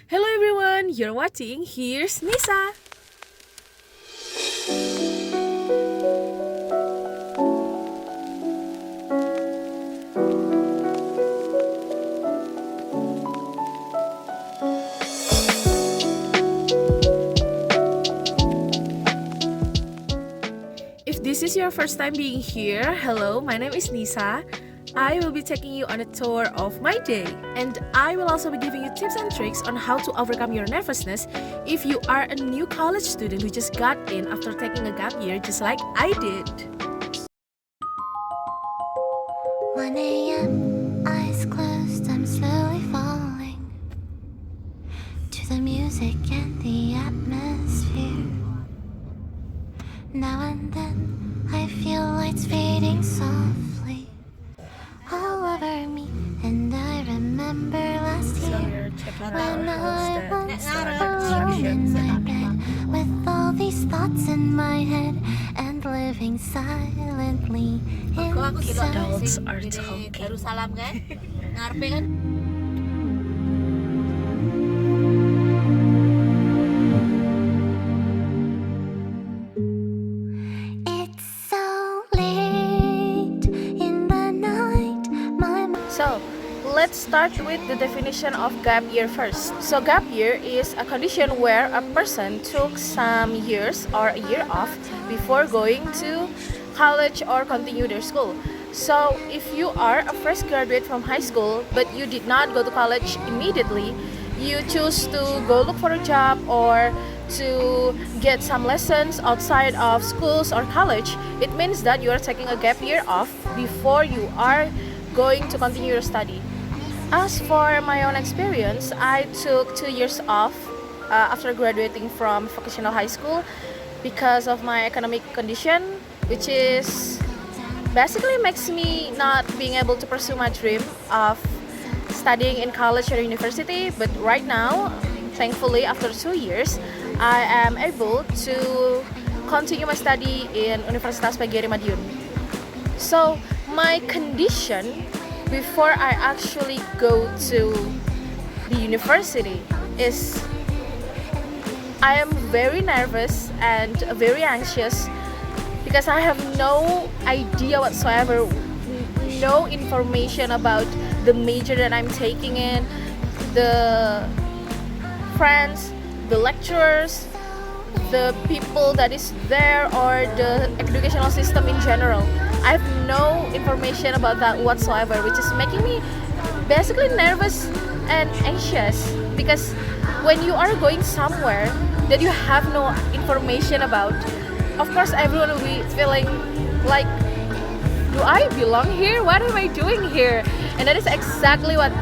Hello everyone, you're watching Here's Nissa. If this is your first time being here, hello, my name is Nissa. I will be taking you on a tour of my day, and I will also be giving you tips and tricks on how to overcome your nervousness if you are a new college student who just got in after taking a gap year just like I did. 1 a.m., eyes closed, I'm slowly falling to the music and the atmosphere. Now and then, I feel lights fading softly all over me, and I remember last year when I was alone in my bed with all these thoughts in my head and living silently inside. Adults are talking. Salam kan? Ngarepe kan? It's so late in the night, my So, let's start with the definition of gap year first. So, gap year is a condition where a person took some years or a year off before going to college or continue their school. So, if you are a fresh graduate from high school but you did not go to college immediately, you choose to go look for a job or to get some lessons outside of schools or college, it means that you are taking a gap year off before you are going to continue your study. As for my own experience, I took 2 years off after graduating from vocational high school because of my economic condition, which is basically makes me not being able to pursue my dream of studying in college or university. But right now, thankfully, after 2 years, I am able to continue my study in Universitas PGRI Madiun. So my condition before I actually go to the university is I am very nervous and very anxious because I have no idea whatsoever, no information about the major that I'm taking in, the friends, the lecturers, the people that is there, or the educational system in general. I have no information about that whatsoever, which is making me basically nervous and anxious because when you are going somewhere that you have no information about, of course everyone will be feeling like, do I belong here? What am I doing here? And that is exactly what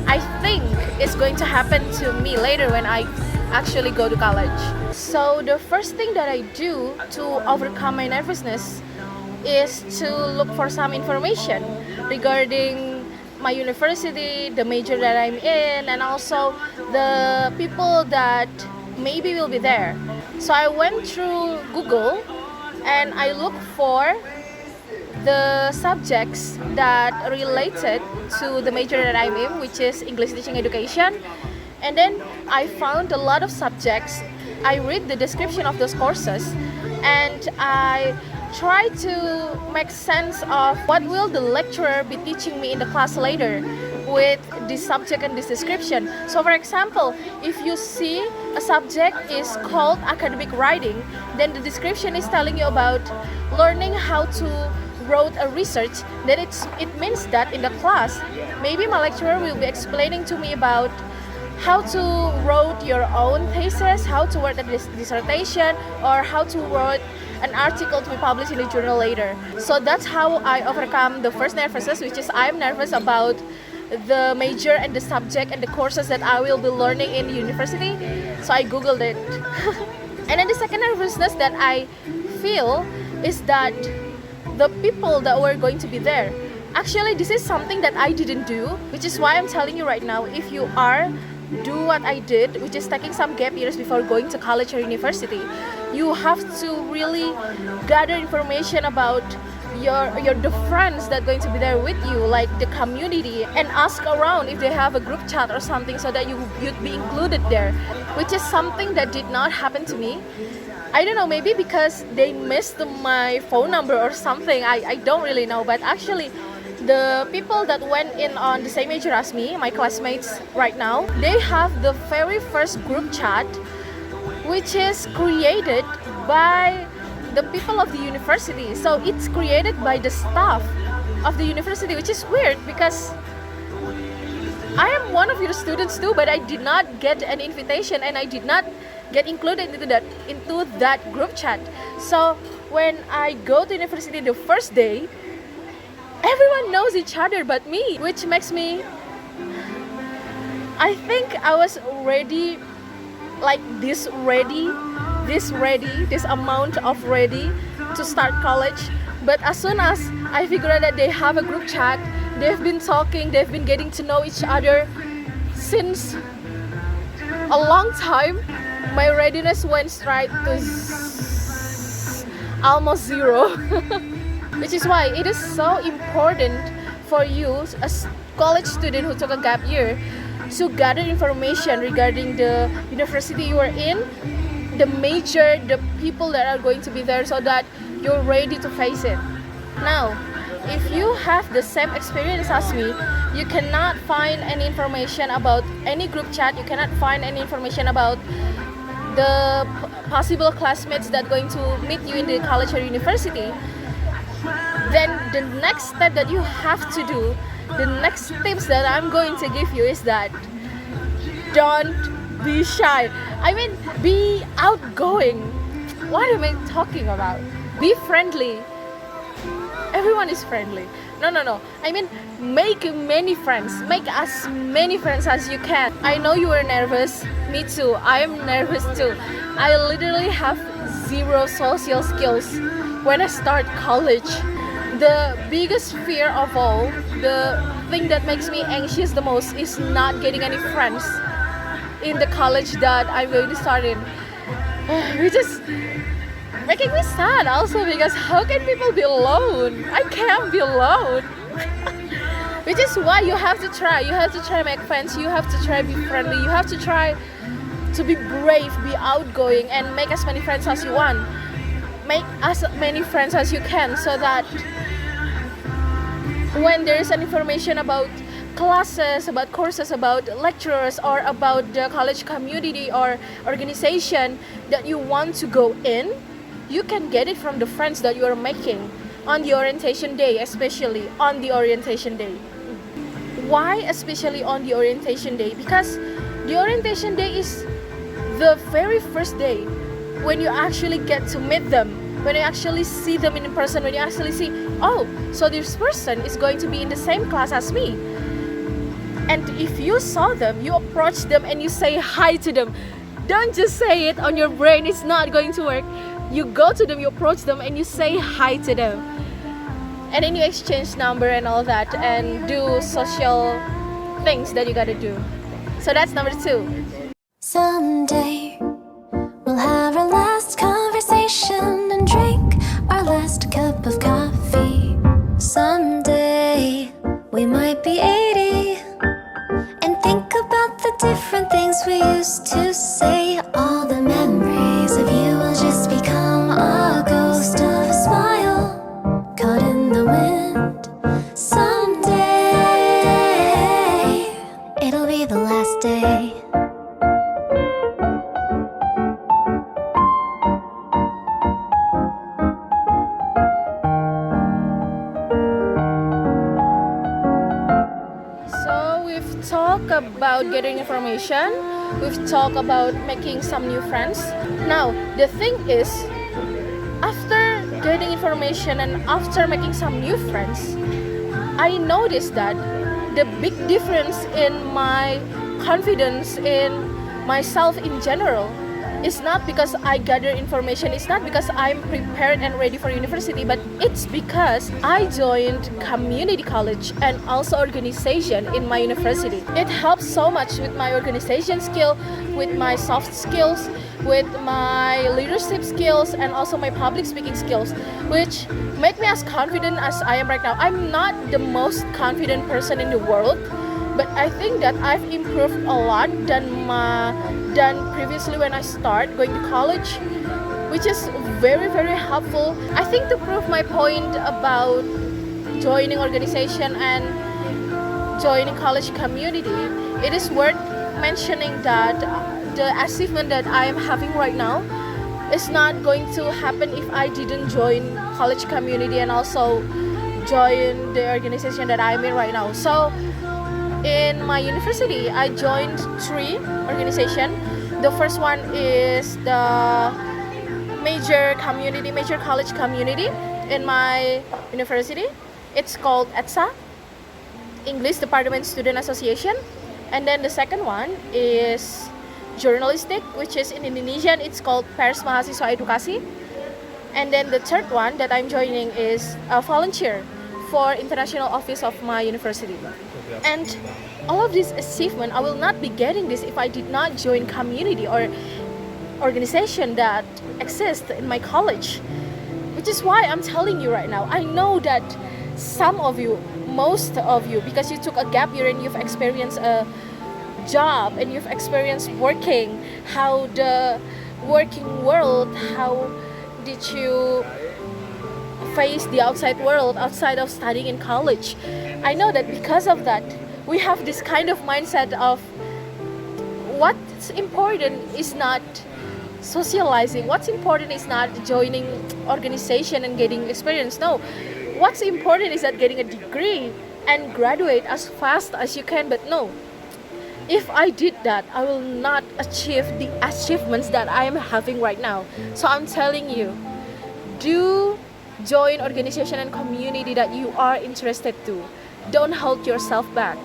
I think is going to happen to me later when I actually go to college. So the first thing that I do to overcome my nervousness is to look for some information regarding my university, the major that I'm in, and also the people that maybe will be there. So I went through Google and I looked for the subjects that related to the major that I'm in, which is English Teaching Education. And then I found a lot of subjects. I read the description of those courses and I try to make sense of what will the lecturer be teaching me in the class later with this subject and this description. So for example, if you see a subject is called academic writing, then the description is telling you about learning how to wrote a research, then it means that in the class, maybe my lecturer will be explaining to me about how to write your own thesis, how to write a dissertation, or how to write an article to be published in a journal later. So that's how I overcome the first nervousness, which is I'm nervous about the major and the subject and the courses that I will be learning in university. So I googled it. And then the second nervousness that I feel is that the people that were going to be there. Actually, this is something that I didn't do, which is why I'm telling you right now, if you do what I did, which is taking some gap years before going to college or university, you have to really gather information about your the friends that going to be there with you, like the community, and ask around if they have a group chat or something so that you'd be included there, which is something that did not happen to me. I don't know, maybe because they missed my phone number or something. I don't really know, but actually the people that went in on the same major as me, my classmates right now, they have the very first group chat, which is created by the people of the university. So it's created by the staff of the university, which is weird because I am one of your students too, but I did not get an invitation and I did not get included into that group chat. So when I go to university the first day, everyone knows each other but me, which makes me, I think I was ready, like this amount of ready to start college. But as soon as I figured out that they have a group chat, they've been talking, they've been getting to know each other since a long time, my readiness went straight to almost zero. Which is why it is so important for you as college student who took a gap year to gather information regarding the university you are in, the major, the people that are going to be there, so that you're ready to face it. Now, if you have the same experience as me, you cannot find any information about any group chat, you cannot find any information about the possible classmates that are going to meet you in the college or university, then the next step that you have to do, the next tips that I'm going to give you is that don't be shy. I mean, be outgoing. What am I talking about? Be friendly. Everyone is friendly. No. I mean, make many friends. Make as many friends as you can. I know you are nervous. Me too. I am nervous too. I literally have zero social skills when I start college. The biggest fear of all, the thing that makes me anxious the most is not getting any friends in the college that I'm going to start in. Which is making me sad also, because how can people be alone? I can't be alone. Which is why you have to try. You have to try make friends. You have to try be friendly. You have to try to be brave, be outgoing, and make as many friends as you want. Make as many friends as you can, so that when there is an information about classes, about courses, about lecturers, or about the college community or organization that you want to go in, you can get it from the friends that you are making on the orientation day, especially on the orientation day. Why especially on the orientation day? Because the orientation day is the very first day when you actually get to meet them, when you actually see them in person, when you actually see, oh, so this person is going to be in the same class as me. And if you saw them, you approach them and you say hi to them. Don't just say it on your brain, it's not going to work. You go to them, you approach them, and you say hi to them. And then you exchange number and all that, and do social things that you gotta do. So that's number 2. Someday we'll have our last conversation and drink our last cup of coffee. Someday we might be 80 and think about the different things we used to say. All the memories of you will just become a ghost of a smile caught in the wind. Someday it'll be the last day. Talk about getting information, we've talked about making some new friends. Now the thing is, after getting information and after making some new friends, I noticed that the big difference in my confidence in myself in general It's not because I gather information, it's not because I'm prepared and ready for university, but it's because I joined community college and also organization in my university. It helps so much with my organization skill, with my soft skills, with my leadership skills, and also my public speaking skills, which make me as confident as I am right now. I'm not the most confident person in the world, but I think that I've improved a lot than previously when I start going to college, which is very very helpful. I think to prove my point about joining organization and joining college community, it is worth mentioning that the achievement that I am having right now is not going to happen if I didn't join college community and also join the organization that I'm in right now. So in my university, I joined 3 organizations. The first one is the major college community in my university. It's called ETSA, English Department Student Association. And then the second one is journalistic, which is in Indonesian, it's called Pers Mahasiswa Edukasi. And then the third one that I'm joining is a volunteer for international office of my university. And all of this achievement, I will not be getting this if I did not join community or organization that exists in my college. Which is why I'm telling you right now, I know that some of you, most of you, because you took a gap year and you've experienced a job and you've experienced working, how the working world, how did you face the outside world outside of studying in college. I know that because of that, we have this kind of mindset of what's important is not socializing, what's important is not joining organization and getting experience. No, what's important is that getting a degree and graduate as fast as you can. But no, if I did that, I will not achieve the achievements that I am having right now. So I'm telling you, do join organization and community that you are interested to. Don't hold yourself back.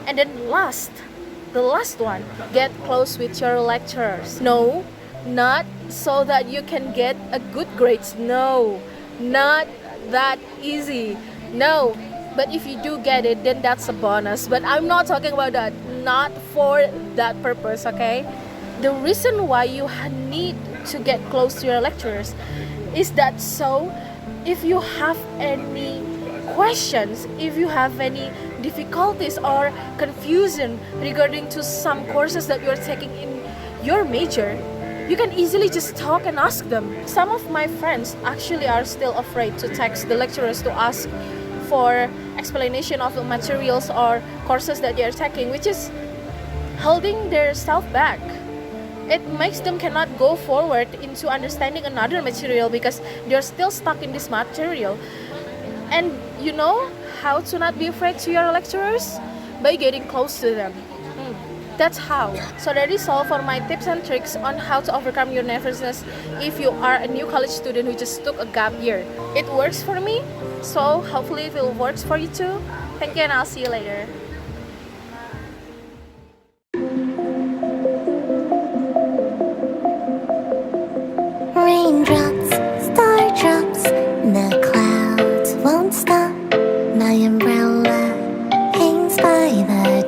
And then the last one, get close with your lecturers. No, not so that you can get a good grades. No, not that easy. No, but if you do get it, then that's a bonus. But I'm not talking about that. Not for that purpose, okay? The reason why you need to get close to your lecturers is that so if you have any questions, if you have any difficulties or confusion regarding to some courses that you're taking in your major, you can easily just talk and ask them. Some of my friends actually are still afraid to text the lecturers to ask for explanation of the materials or courses that they are taking, which is holding their self back. It makes them cannot go forward into understanding another material because they're still stuck in this material. And you know how to not be afraid to your lecturers? By getting close to them. That's how. So that is all for my tips and tricks on how to overcome your nervousness if you are a new college student who just took a gap year. It works for me, so hopefully it will work for you too. Thank you and I'll see you later. Raindrops, star drops, the clouds won't stop. My umbrella hangs by the